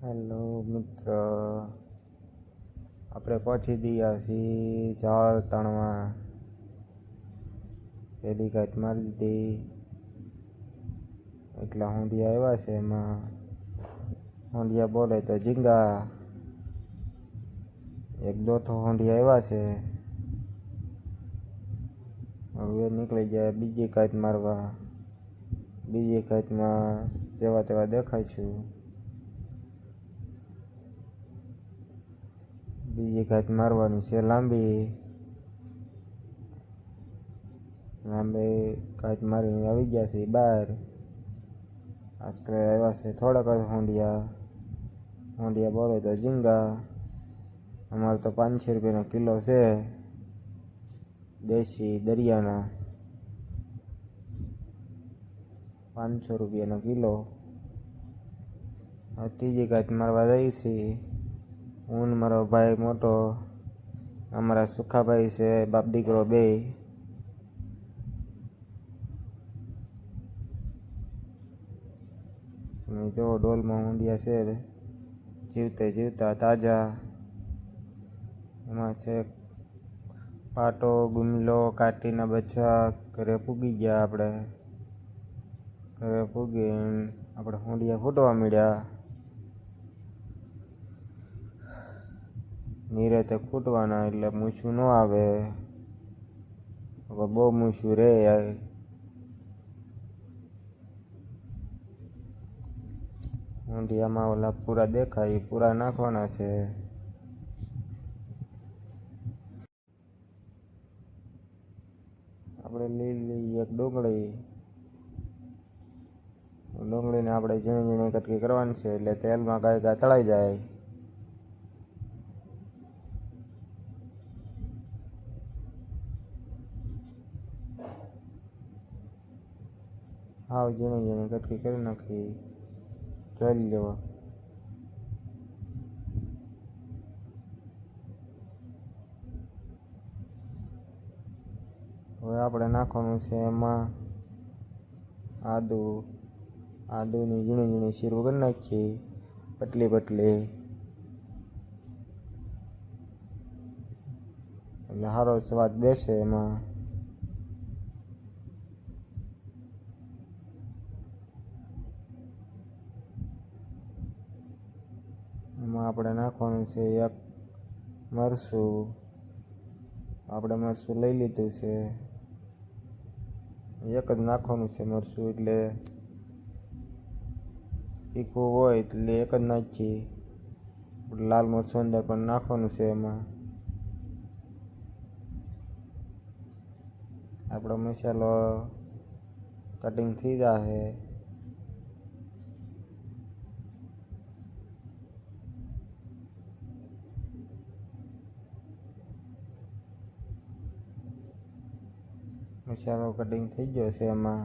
Hello મિત્ર, આપણે પહોંચી ગયા છીએ ઝાડ તણમાં. પેલી કાચ મારી દીધી, એટલા હોંડિયા આવ્યા છે. એમાં હોંડિયા બોલે તો ઝીંગા. એક દોથો હોંડિયા આવ્યા છે. હવે નીકળી જાય બીજી કાચ મારવા. બીજી કાચમાં જેવા તેવા દેખાઈશું. બીજી કાચ મારવાની છે લાંબી. કાચ મારીને આવી ગયા છે બહાર. આજકાલ આવ્યા છે થોડાક જ હોંડિયા. હોંડિયા બોલે તો ઝીંગા. અમારે તો 500 રૂપિયાનો કિલો છે, દેશી દરિયાના. 500 રૂપિયાનો કિલો. ત્રીજી કાચ મારવા જઈએ છીએ. હું ને મારો ભાઈ મોટો, અમારા સુખાભાઈ છે, બાપ દીકરો બે. જો ડોલમાં ઊંડિયા છે, જીવતે જીવતા તાજા. એમાં છે પાટો, ગુમલો, કાટીના બચ્ચા. ઘરે પૂગી ગયા આપણે. ઘરે પૂગીને આપણે ઊંડિયા ફૂટવા મળ્યા. નિરાતે ફૂટવાના એટલે મૂછું ન આવે. બહુ મૂછું રે. ઊંડિયામાં ઓલા પૂરા દેખાય, પૂરા નાખવાના છે. આપણે લીલી એક ડુંગળીને આપણે ઝીણી ઝીણી કટકી કરવાની છે, એટલે તેલમાં ગાય તળાઈ જાય. હાવ ઝીણી ઝીણી કટકી કરી નાખી. જોઈ લેવા. હવે આપણે નાખવાનું છે એમાં આદુની ઝીણી ઝીણી શીરું કરી નાખીએ, પતલી પતલી. એટલે સારો સ્વાદ બેસે એમાં. એમાં આપણે નાખવાનું છે એક મરચું. આપણે મરચું લઈ લીધું છે. એક જ નાખવાનું છે મરચું, એટલે તીખું હોય એટલે એક જ નાખીએ. લાલ મરચું અંદર પણ નાખવાનું છે. એમાં આપણો મસાલો કટિંગ થઈ જશે. મસાલો કટિંગ થઈ ગયો છે. એમાં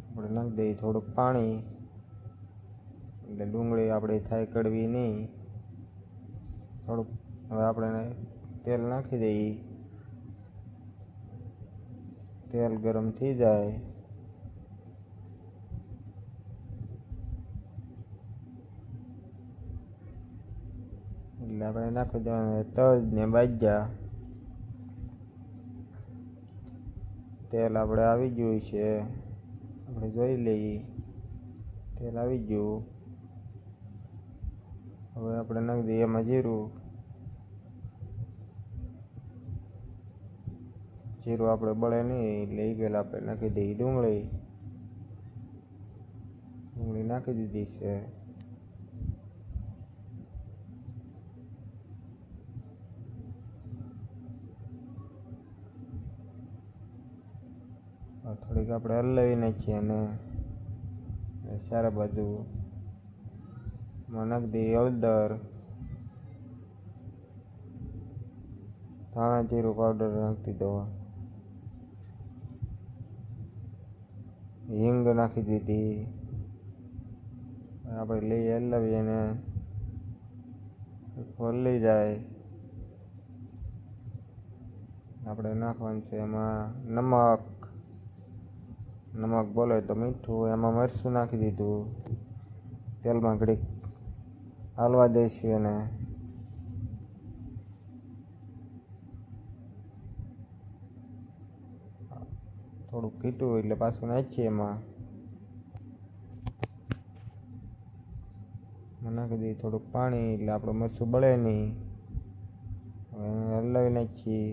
આપણે નાખી દઈએ થોડુંક પાણી, એટલે ડુંગળી આપણે થાય કડવી નહીં. થોડુંક હવે આપણે તેલ નાખી દઈએ. તેલ ગરમ થઈ જાય એટલે આપણે નાખી દેવાના તજ ને બાજ્યા. તેલ આપણે આવી ગયું છે, આપણે જોઈ લઈએ. તેલ આવી ગયું. હવે આપણે નાખી દઈએ એમાં જીરું. આપણે બળે નહીં એટલે એ પહેલાં આપણે નાખી દઈએ ડુંગળી નાખી દીધી છે. થોડીક આપણે હલાવી નાખીએ અને સારા બાજુ નાખી દઈએ હળદર, ધાણા જીરું પાવડર નાખી દીધો, હિંગ નાખી દીધી. આપણે લઈ હલાવી અને હલી જાય. આપણે નાખવાનું છે એમાં નમક બોલે તો મીઠું. એમાં મરચું નાખી દીધું. તેલમાં ઘડીક હાલવા દઈશું એને. થોડુંક ઘીટું એટલે પાછું નાખીએ એમાં. નાખી દઈએ થોડુંક પાણી એટલે આપણું મરચું બળે નહીં. હવે એને હલાવી નાખીએ.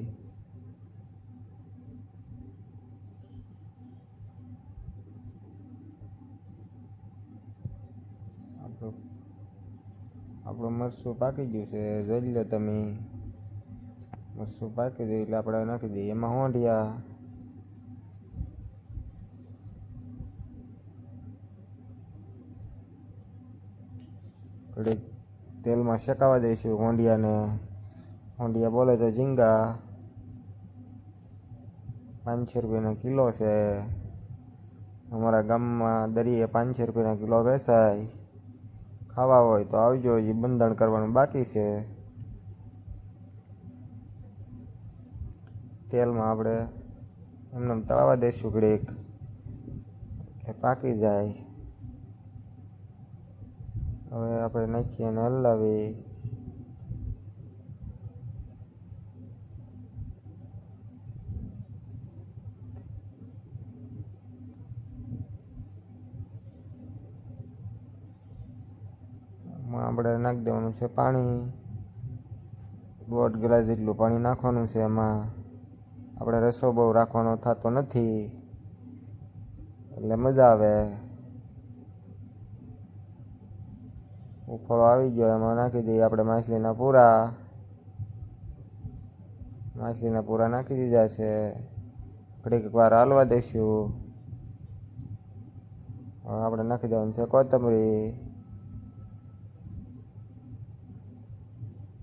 આપણું મરચું પાકી ગયું છે, જોઈ લો તમે. મરચું પાકી ગયું એટલે આપણે નાખી દઈએ એમાં હોંડિયા. થોડીક તેલમાં શેકાવા દઈશું હોંડિયાને. હોંડિયા બોલે તો ઝીંગા 500 રૂપિયાનો કિલો છે. અમારા ગામમાં દરિયે 500 રૂપિયાના કિલો વેચાય. ખાવા હોય તો આવજો, હજી બંધાણ કરવાનું બાકી છે. તેલમાં આપણે એમને તળાવા દઈશું ઘડીક, એ પાકી જાય. હવે આપણે નાખીએ અને હલાવી. આપણે નાખી દેવાનું છે પાણી. 1.5 ગ્લાસ જેટલું પાણી નાખવાનું છે એમાં. આપણે રસો બહુ રાખવાનો થતો નથી એટલે મજા આવે. ઉફાળો આવી ગયો એમાં નાખી દઈએ આપણે માછલીના પૂરા. માછલીના પૂરા નાખી દીધા છે. ઘડીક વાર હાલવા દઈશું. હવે આપણે નાખી દેવાનું છે કોથમરી.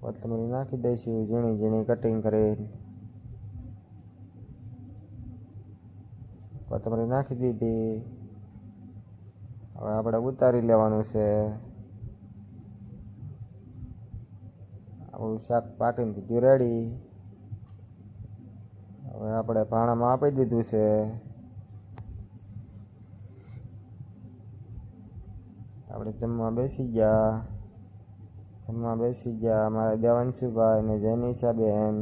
કોથમરી નાખી દઈશું ઝીણી ઝીણી કટિંગ કરીને. કોથમરી નાખી દીધી. હવે આપણે ઉતારી લેવાનું છે. આપણું શાક પાકીને દીધું રેડી. હવે આપણે ભાણામાં આપી દીધું છે. આપણે જમવા બેસી ગયા. મારા દેવાંશુભાઈ અને જેનિશાબેન.